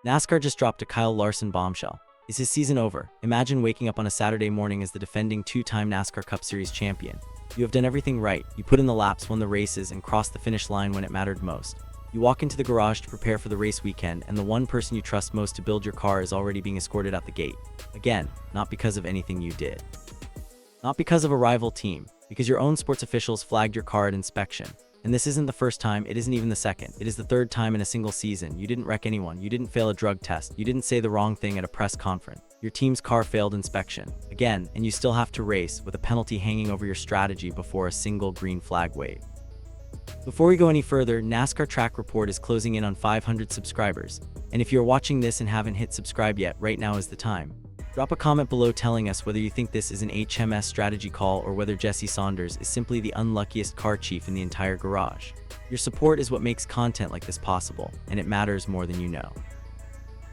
NASCAR just dropped a Kyle Larson bombshell. Is his season over? Imagine waking up on a Saturday morning as the defending two-time NASCAR Cup Series champion. You have done everything right. You put in the laps, won the races, and crossed the finish line when it mattered most. You walk into the garage to prepare for the race weekend, and the one person you trust most to build your car is already being escorted out the gate. Again, not because of anything you did. Not because of a rival team, because your own sports officials flagged your car at inspection. And this isn't the first time, it isn't even the second. It is the third time in a single season. You didn't wreck anyone, you didn't fail a drug test, you didn't say the wrong thing at a press conference. Your team's car failed inspection. Again, and you still have to race, with a penalty hanging over your strategy before a single green flag wave. Before we go any further, NASCAR Track Report is closing in on 500 subscribers. And if you're watching this and haven't hit subscribe yet, right now is the time. Drop a comment below telling us whether you think this is an HMS strategy call or whether Jesse Saunders is simply the unluckiest car chief in the entire garage. Your support is what makes content like this possible, and it matters more than you know.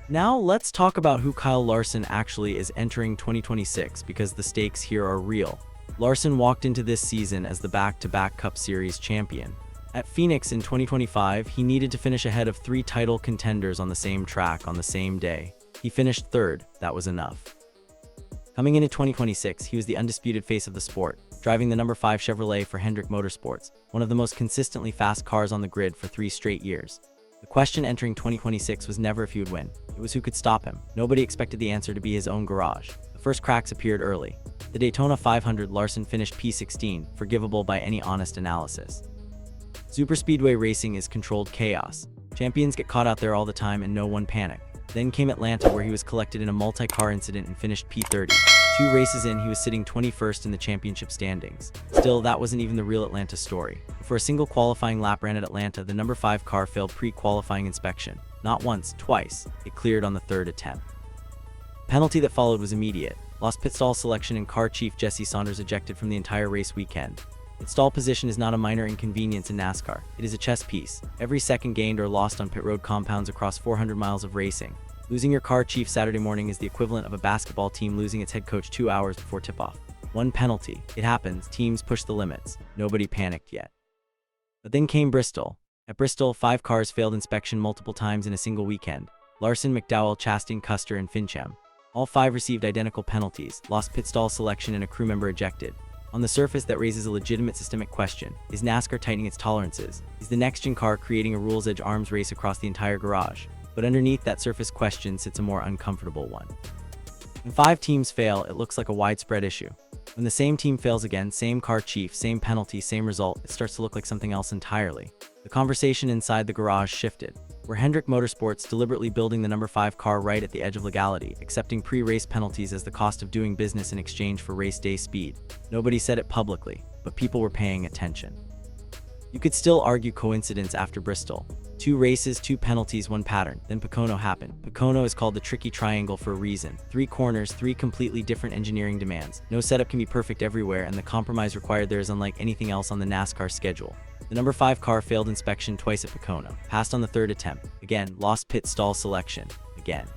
Now let's talk about who Kyle Larson actually is entering 2026, because the stakes here are real. Larson walked into this season as the back-to-back Cup Series champion. At Phoenix in 2025, he needed to finish ahead of 3 title contenders on the same track on the same day. He finished third. That was enough. Coming into 2026, he was the undisputed face of the sport, driving the number 5 Chevrolet for Hendrick Motorsports, one of the most consistently fast cars on the grid for 3 straight years. The question entering 2026 was never if he would win, it was who could stop him. Nobody expected the answer to be his own garage. The first cracks appeared early. The Daytona 500, Larson finished P16, forgivable by any honest analysis. Superspeedway racing is controlled chaos. Champions get caught out there all the time and no one panicked. Then came Atlanta, where he was collected in a multi-car incident and finished P30. 2 races in, he was sitting 21st in the championship standings. Still, that wasn't even the real Atlanta story. For a single qualifying lap ran at Atlanta, the number 5 car failed pre-qualifying inspection. Not once, twice. It cleared on the 3rd attempt. The penalty that followed was immediate. Lost pit stall selection and car chief Jesse Saunders ejected from the entire race weekend. Its stall position is not a minor inconvenience in NASCAR. It is a chess piece. Every second gained or lost on pit road compounds across 400 miles of racing. Losing your car chief Saturday morning is the equivalent of a basketball team losing its head coach 2 hours before tip-off. One penalty. It happens. Teams push the limits. Nobody panicked yet. But then came Bristol. At Bristol, 5 cars failed inspection multiple times in a single weekend. Larson, McDowell, Chastain, Custer, and Fincham. All 5 received identical penalties, lost pit stall selection, and a crew member ejected. On the surface, that raises a legitimate systemic question. Is NASCAR tightening its tolerances? Is the next-gen car creating a rules-edge arms race across the entire garage? But underneath that surface question sits a more uncomfortable one. When 5 teams fail, it looks like a widespread issue. When the same team fails again, same car chief, same penalty, same result, it starts to look like something else entirely. The conversation inside the garage shifted. Were Hendrick Motorsports deliberately building the number 5 car right at the edge of legality, accepting pre-race penalties as the cost of doing business in exchange for race day speed? Nobody said it publicly, but people were paying attention. You could still argue coincidence after Bristol. 2 races, 2 penalties, 1 pattern. Then Pocono happened. Pocono is called the tricky triangle for a reason. 3 corners, 3 completely different engineering demands. No setup can be perfect everywhere, and the compromise required there is unlike anything else on the NASCAR schedule. The number 5 car failed inspection twice at Pocono. Passed on the 3rd attempt. Again, lost pit stall selection. Again.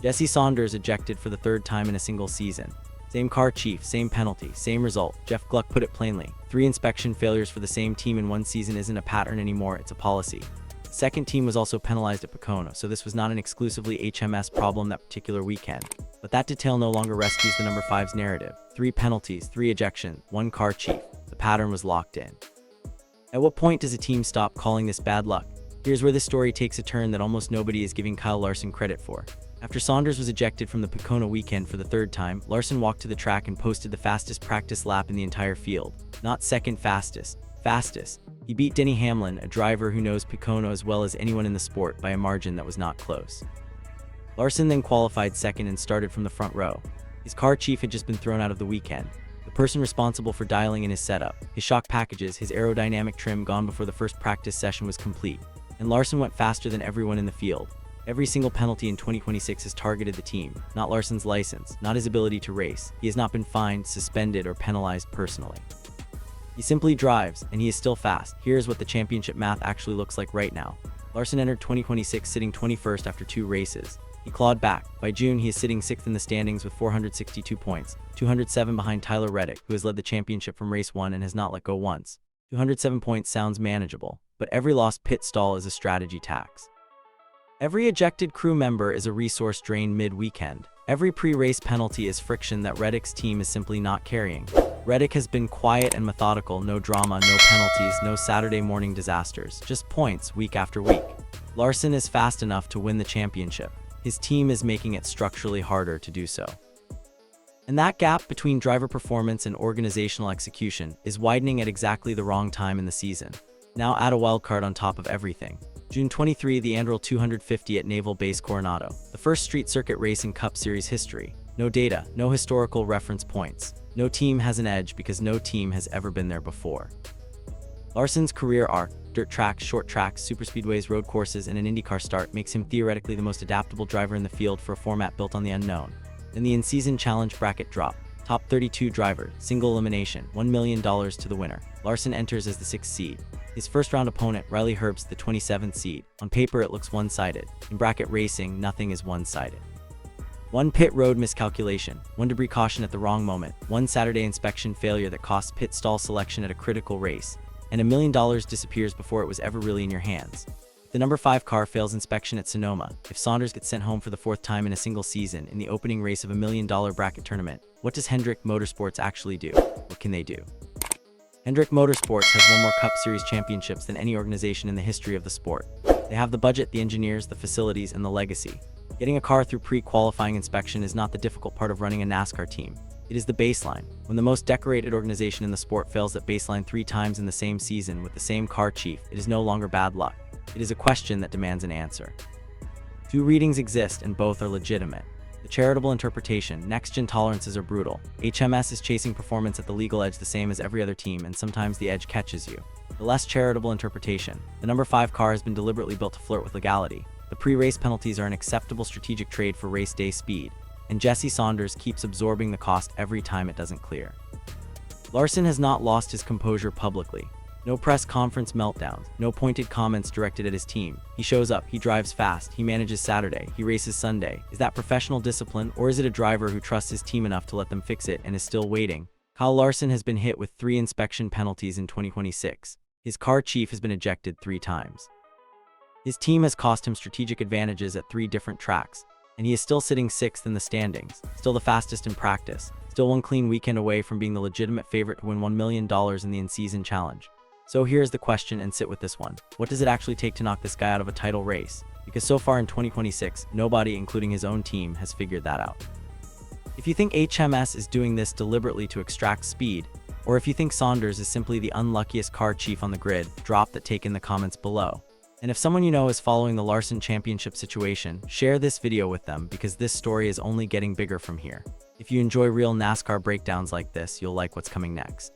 Jesse Saunders ejected for the 3rd time in a single season. Same car chief, same penalty, same result. Jeff Gluck put it plainly. 3 inspection failures for the same team in one season isn't a pattern anymore, it's a policy. The second team was also penalized at Pocono, so this was not an exclusively HMS problem that particular weekend. But that detail no longer rescues the number 5's narrative. 3 penalties, 3 ejections, 1 car chief. The pattern was locked in. At what point does a team stop calling this bad luck? Here's where this story takes a turn that almost nobody is giving Kyle Larson credit for. After Saunders was ejected from the Pocono weekend for the 3rd time, Larson walked to the track and posted the fastest practice lap in the entire field. Not second fastest, fastest. He beat Denny Hamlin, a driver who knows Pocono as well as anyone in the sport, by a margin that was not close. Larson then qualified 2nd and started from the front row. His car chief had just been thrown out of the weekend. The person responsible for dialing in his setup, his shock packages, his aerodynamic trim gone before the first practice session was complete. And Larson went faster than everyone in the field. Every single penalty in 2026 has targeted the team, not Larson's license, not his ability to race. He has not been fined, suspended, or penalized personally. He simply drives, and he is still fast. Here's what the championship math actually looks like right now. Larson entered 2026 sitting 21st after 2 races. He clawed back. By June, he is sitting 6th in the standings with 462 points, 207 behind Tyler Reddick, who has led the championship from race 1 and has not let go once. 207 points sounds manageable, but every lost pit stall is a strategy tax. Every ejected crew member is a resource drain mid-weekend. Every pre-race penalty is friction that Reddick's team is simply not carrying. Reddick has been quiet and methodical, no drama, no penalties, no Saturday morning disasters, just points week after week. Larson is fast enough to win the championship. His team is making it structurally harder to do so. And that gap between driver performance and organizational execution is widening at exactly the wrong time in the season. Now add a wildcard on top of everything. June 23, the Anduril 250 at Naval Base Coronado, the first street circuit race in Cup Series history. No data, no historical reference points. No team has an edge because no team has ever been there before. Larson's career arc, dirt tracks, short tracks, superspeedways, road courses, and an IndyCar start makes him theoretically the most adaptable driver in the field for a format built on the unknown. Then the in-season challenge bracket drop. Top 32 driver, single elimination, $1 million to the winner. Larson enters as the 6th seed. His first-round opponent, Riley Herbst, the 27th seed. On paper, it looks one-sided. In bracket racing, nothing is one-sided. One pit road miscalculation, one debris caution at the wrong moment, one Saturday inspection failure that costs pit stall selection at a critical race, and $1 million disappears before it was ever really in your hands. The number 5 car fails inspection at Sonoma. If Saunders gets sent home for the 4th time in a single season in the opening race of $1 million bracket tournament, what does Hendrick Motorsports actually do? What can they do? Hendrick Motorsports has won more Cup Series championships than any organization in the history of the sport. They have the budget, the engineers, the facilities, and the legacy. Getting a car through pre-qualifying inspection is not the difficult part of running a NASCAR team. It is the baseline. When the most decorated organization in the sport fails at baseline 3 times in the same season with the same car chief, it is no longer bad luck. It is a question that demands an answer. 2 readings exist and both are legitimate. The charitable interpretation, next-gen tolerances are brutal. HMS is chasing performance at the legal edge the same as every other team, and sometimes the edge catches you. The less charitable interpretation, the number 5 car has been deliberately built to flirt with legality. The pre-race penalties are an acceptable strategic trade for race day speed, and Jesse Saunders keeps absorbing the cost every time it doesn't clear. Larson has not lost his composure publicly. No press conference meltdowns, no pointed comments directed at his team. He shows up, he drives fast, he manages Saturday, he races Sunday. Is that professional discipline, or is it a driver who trusts his team enough to let them fix it and is still waiting? Kyle Larson has been hit with 3 inspection penalties in 2026. His car chief has been ejected 3 times. His team has cost him strategic advantages at 3 different tracks, and he is still sitting 6th in the standings, still the fastest in practice, still one clean weekend away from being the legitimate favorite to win $1 million in the in-season challenge. So here's the question, and sit with this one. What does it actually take to knock this guy out of a title race? Because so far in 2026, nobody, including his own team, has figured that out. If you think HMS is doing this deliberately to extract speed, or if you think Saunders is simply the unluckiest car chief on the grid, drop that take in the comments below. And if someone you know is following the Larson Championship situation, share this video with them because this story is only getting bigger from here. If you enjoy real NASCAR breakdowns like this, you'll like what's coming next.